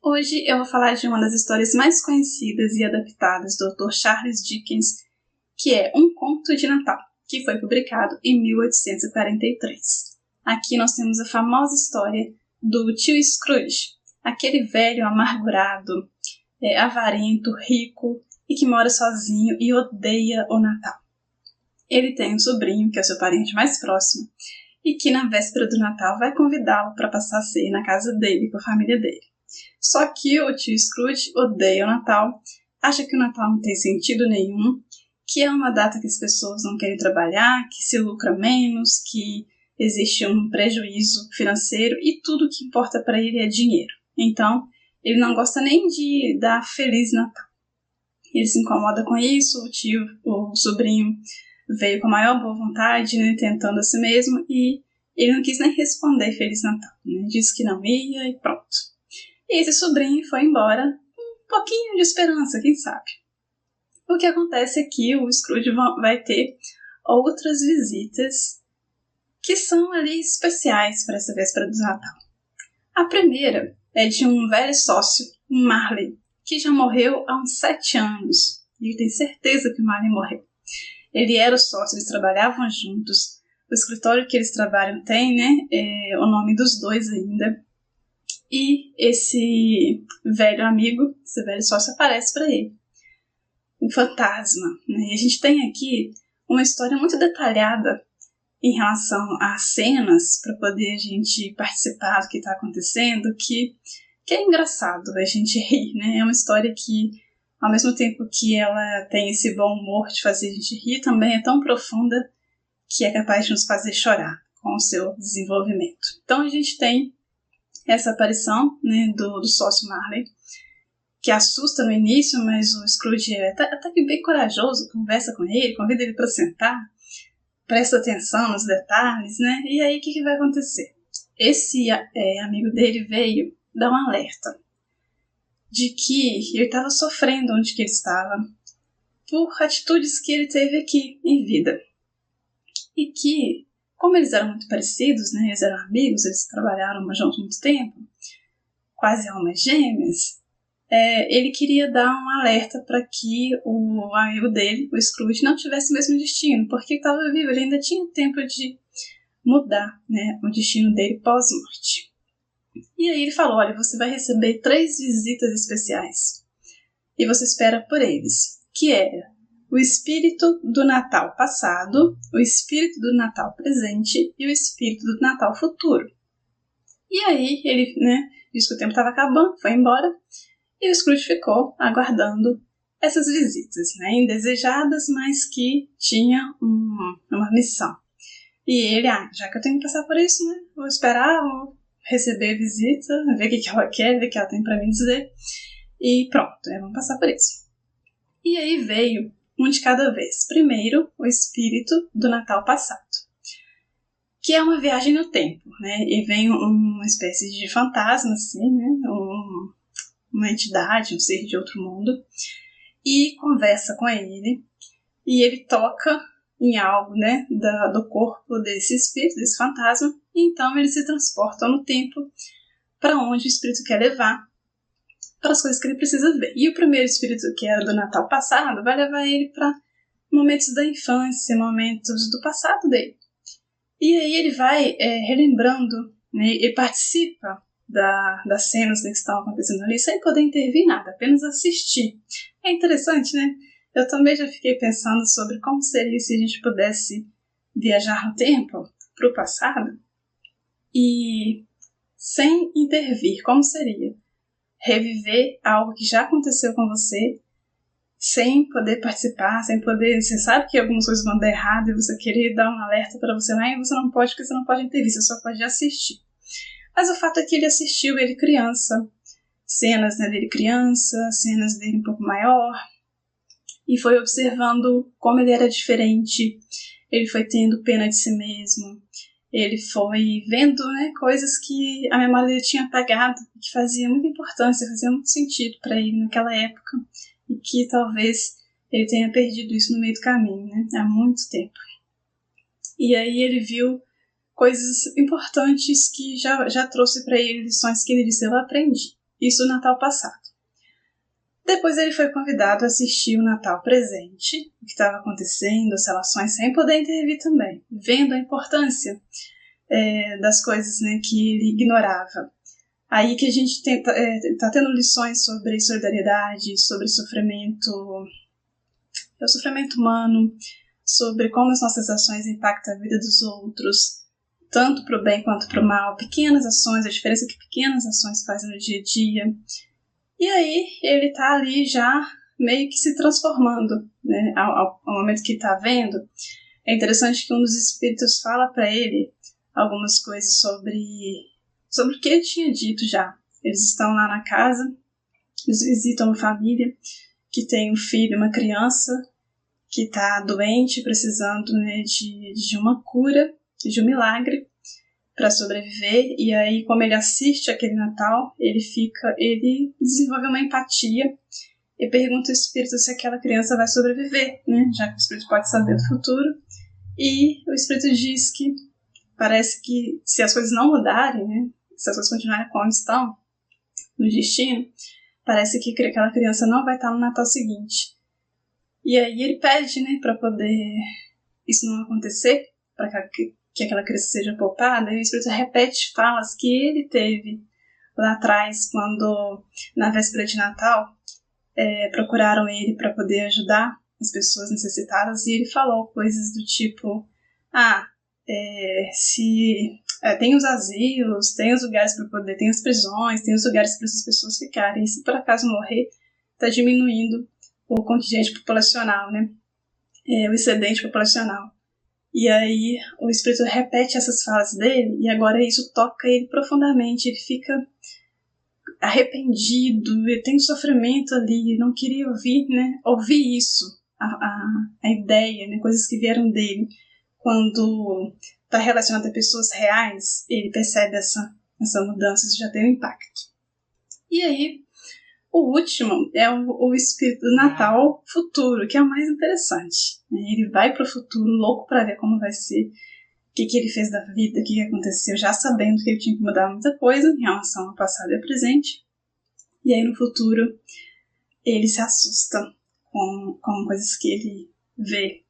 Hoje eu vou falar de uma das histórias mais conhecidas e adaptadas do Dr. Charles Dickens, que é Um Conto de Natal, que foi publicado em 1843. Aqui nós temos a famosa história do tio Scrooge, aquele velho amargurado, avarento, rico e que mora sozinho e odeia o Natal. Ele tem um sobrinho, que é o seu parente mais próximo, e que na véspera do Natal vai convidá-lo para passar a ceia na casa dele com a família dele. Só que o tio Scrooge odeia o Natal, acha que o Natal não tem sentido nenhum, que é uma data que as pessoas não querem trabalhar, que se lucra menos, que existe um prejuízo financeiro e tudo que importa para ele é dinheiro. Então, ele não gosta nem de dar Feliz Natal. Ele se incomoda com isso, o sobrinho veio com a maior boa vontade, né, tentando a si mesmo, e ele não quis nem responder Feliz Natal, né, disse que não ia e pronto. E esse sobrinho foi embora com um pouquinho de esperança, quem sabe. O que acontece é que o Scrooge vai ter outras visitas que são ali especiais para essa véspera do Natal. A primeira é de um velho sócio, Marley, que já morreu há uns 7 anos. E tem certeza que o Marley morreu. Ele era o sócio, eles trabalhavam juntos. O escritório que eles trabalham tem, né, o nome dos dois ainda. E esse velho amigo, esse velho sócio, aparece para ele. Um fantasma. Né? E a gente tem aqui uma história muito detalhada em relação às cenas, para poder a gente participar do que está acontecendo, que é engraçado a gente rir. Né? É uma história que, ao mesmo tempo que ela tem esse bom humor de fazer a gente rir, também é tão profunda que é capaz de nos fazer chorar com o seu desenvolvimento. Então a gente tem essa aparição, né, do sócio Marley, que assusta no início, mas o Scrooge é até que bem corajoso, conversa com ele, convida ele para sentar, presta atenção nos detalhes, né? E aí o que vai acontecer? Esse amigo dele veio dar um alerta de que ele estava sofrendo onde que ele estava por atitudes que ele teve aqui em vida. E que, como eles eram muito parecidos, né? Eles eram amigos, eles trabalharam juntos muito tempo, quase almas gêmeas, ele queria dar um alerta para que o amigo dele, o Scrooge, não tivesse o mesmo destino, porque estava vivo, ele ainda tinha tempo de mudar, né, o destino dele pós-morte. E aí ele falou, olha, você vai receber 3 visitas especiais, e você espera por eles, que era o espírito do Natal passado, o espírito do Natal presente e o espírito do Natal futuro. E aí ele, né, disse que o tempo estava acabando, foi embora, e o Scrooge ficou aguardando essas visitas, né, indesejadas, mas que tinha uma missão. E ele, já que eu tenho que passar por isso, né, vou esperar, vou receber a visita, ver o que ela quer, ver o que ela tem para me dizer, e pronto, vamos passar por isso. E aí veio um de cada vez. Primeiro, o espírito do Natal passado, que é uma viagem no tempo, né, e vem uma espécie de fantasma, assim, né, uma entidade, um ser de outro mundo, e conversa com ele, e ele toca em algo, né, do corpo desse espírito, desse fantasma, e então ele se transporta no tempo para onde o espírito quer levar, para as coisas que ele precisa ver. E o primeiro espírito, que era do Natal passado, vai levar ele para momentos da infância, momentos do passado dele. E aí ele vai relembrando, né, e participa das cenas que estão acontecendo ali, sem poder intervir nada, apenas assistir. É interessante, né? Eu também já fiquei pensando sobre como seria se a gente pudesse viajar no tempo, para o passado, e sem intervir, como seria? Reviver algo que já aconteceu com você, sem poder participar, sem poder... Você sabe que algumas coisas vão dar errado e você querer dar um alerta para você lá, e você não pode, porque você não pode intervir, você só pode assistir. Mas o fato é que ele assistiu, ele criança, cenas, né, dele criança, cenas dele um pouco maior, e foi observando como ele era diferente, ele foi tendo pena de si mesmo, ele foi vendo, né, coisas que a memória dele tinha apagado, que fazia muita importância, fazia muito sentido para ele naquela época, e que talvez ele tenha perdido isso no meio do caminho, né, há muito tempo. E aí ele viu coisas importantes que já trouxe para ele, lições que ele disse, eu aprendi. Isso no Natal passado. Depois ele foi convidado a assistir o Natal presente, o que estava acontecendo, as relações, sem poder intervir também, vendo a importância das coisas, né, que ele ignorava. Aí que a gente está tendo lições sobre solidariedade, sobre o sofrimento humano, sobre como as nossas ações impactam a vida dos outros, tanto para o bem quanto para o mal, pequenas ações, a diferença que pequenas ações fazem no dia a dia. E aí ele está ali já meio que se transformando, né? Ao momento que está vendo. É interessante que um dos espíritos fala para ele algumas coisas sobre o que ele tinha dito já. Eles estão lá na casa, eles visitam uma família que tem um filho, uma criança que está doente, precisando, né, de uma cura, de um milagre para sobreviver. E aí, como ele assiste aquele Natal, ele desenvolve uma empatia e pergunta ao espírito se aquela criança vai sobreviver, né? Já que o espírito pode saber do futuro. E o espírito diz que parece que se as coisas não mudarem, né, se as coisas continuarem como estão no destino, parece que aquela criança não vai estar no Natal seguinte. E aí ele pede, né, para poder isso não acontecer, para que aquela criança seja poupada, e o espírito repete falas que ele teve lá atrás, quando na véspera de Natal procuraram ele para poder ajudar as pessoas necessitadas, e ele falou coisas do tipo: tem os asilos, tem os lugares para poder, tem as prisões, tem os lugares para essas pessoas ficarem, e se por acaso morrer, está diminuindo o contingente populacional, né? O excedente populacional. E aí o espírito repete essas falas dele, e agora isso toca ele profundamente, ele fica arrependido, ele tem um sofrimento ali, ele não queria ouvir, né? Ouvir isso, a ideia, né? Coisas que vieram dele. Quando está relacionado a pessoas reais, ele percebe essa mudança, isso já tem um impacto. E aí, o último é o espírito do Natal futuro, que é o mais interessante. Ele vai para o futuro, louco para ver como vai ser, o que ele fez da vida, o que aconteceu, já sabendo que ele tinha que mudar muita coisa em relação ao passado e ao presente. E aí no futuro ele se assusta com coisas que ele vê.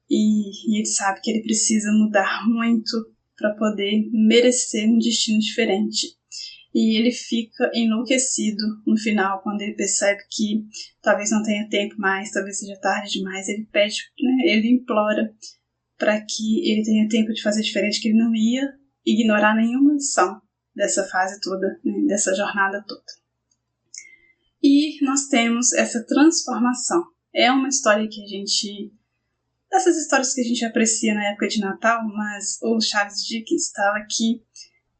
E ele sabe que ele precisa mudar muito para poder merecer um destino diferente. E ele fica enlouquecido no final, quando ele percebe que talvez não tenha tempo mais, talvez seja tarde demais. Ele pede, né, ele implora para que ele tenha tempo de fazer diferente, que ele não ia ignorar nenhuma lição dessa fase toda, né, dessa jornada toda. E nós temos essa transformação. É uma história que dessas histórias que a gente aprecia na época de Natal, mas o Charles Dickens estava aqui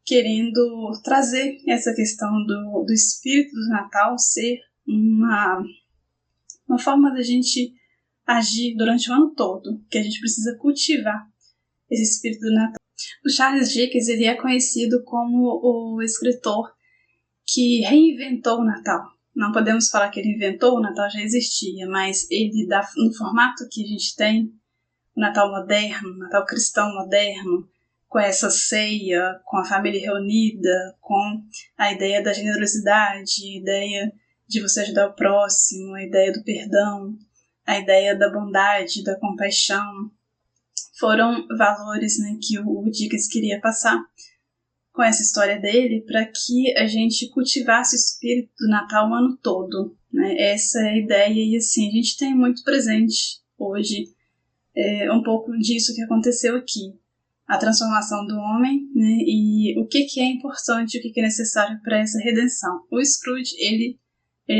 querendo trazer essa questão do espírito do Natal ser uma forma da gente agir durante o ano todo, que a gente precisa cultivar esse espírito do Natal. O Charles Dickens ele é conhecido como o escritor que reinventou o Natal. Não podemos falar que ele inventou, o Natal já existia, mas ele dá no formato que a gente tem, o Natal moderno, o Natal cristão moderno, com essa ceia, com a família reunida, com a ideia da generosidade, a ideia de você ajudar o próximo, a ideia do perdão, a ideia da bondade, da compaixão. Foram valores, né, que o Dickens queria passar com essa história dele, para que a gente cultivasse o espírito do Natal o ano todo, né? Essa é a ideia, e assim, a gente tem muito presente hoje um pouco disso que aconteceu aqui. A transformação do homem, né, e o que é importante, o que é necessário para essa redenção. O Scrooge, ele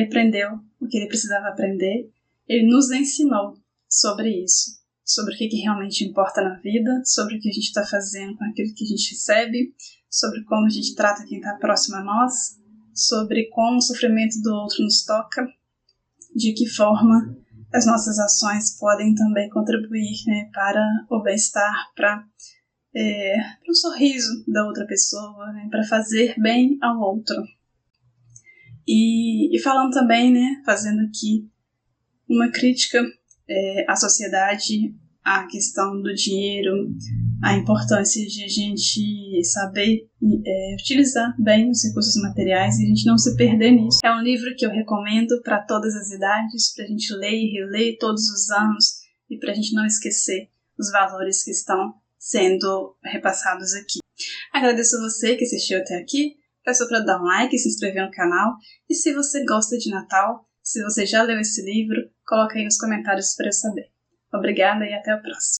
aprendeu o que ele precisava aprender, ele nos ensinou sobre isso, sobre o que realmente importa na vida, sobre o que a gente está fazendo com aquilo que a gente recebe, sobre como a gente trata quem está próximo a nós, sobre como o sofrimento do outro nos toca, de que forma as nossas ações podem também contribuir, né, para o bem-estar, para o sorriso da outra pessoa, né, para fazer bem ao outro. E falando também, né, fazendo aqui uma crítica à sociedade, à questão do dinheiro, a importância de a gente saber utilizar bem os recursos materiais e a gente não se perder nisso. É um livro que eu recomendo para todas as idades, para a gente ler e reler todos os anos e para a gente não esquecer os valores que estão sendo repassados aqui. Agradeço a você que assistiu até aqui, peço para dar um like e se inscrever no canal, e se você gosta de Natal, se você já leu esse livro, coloca aí nos comentários para eu saber. Obrigada e até o próximo.